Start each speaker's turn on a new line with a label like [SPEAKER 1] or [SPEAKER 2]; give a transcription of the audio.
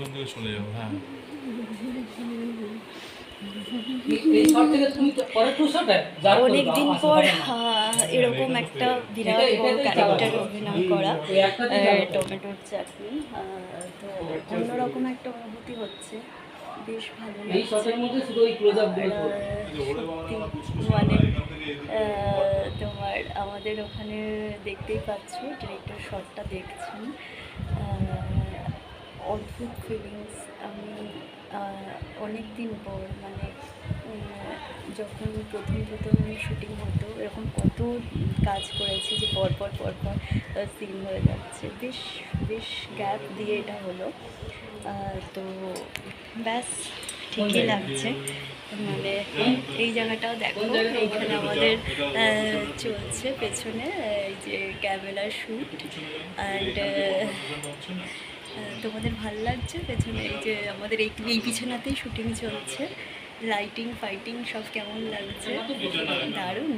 [SPEAKER 1] ওখান থেকে চলে যাবো। হ্যাঁ
[SPEAKER 2] অনেকদিন পর এরকম একটা বিরাট বড় ক্যারেক্টার অভিনয় করা, টমেটোর চাটনি। তো অন্যরকম একটা অনুভূতি হচ্ছে, বেশ ভালো লাগছে। সত্যি মানে তোমার আমাদের ওখানে দেখতেই পাচ্ছ, ডিরেক্টর শটটা দেখছেন, অদ্ভুত ফিলিংস। আমি অনেক দিন পর মানে যখন প্রথম শুটিং হতো, এরকম কত কাজ করেছি যে পরপর সিন হয়ে যাচ্ছে, বেশ বেশ গ্যাপ দিয়ে এটা হলো। তো ব্যাস ঠিকই লাগছে। মানে এই জায়গাটাও দেখো, এইখানে আমাদের চলছে পেছনে এই যে ক্যামেরা শ্যুট। অ্যান্ড তোমাদের ভাল লাগছে পেছনে এই যে আমাদের এই বিছানাতেই শুটিং চলছে, লাইটিং ফাইটিং সব কেমন লাগছে? দারুণ।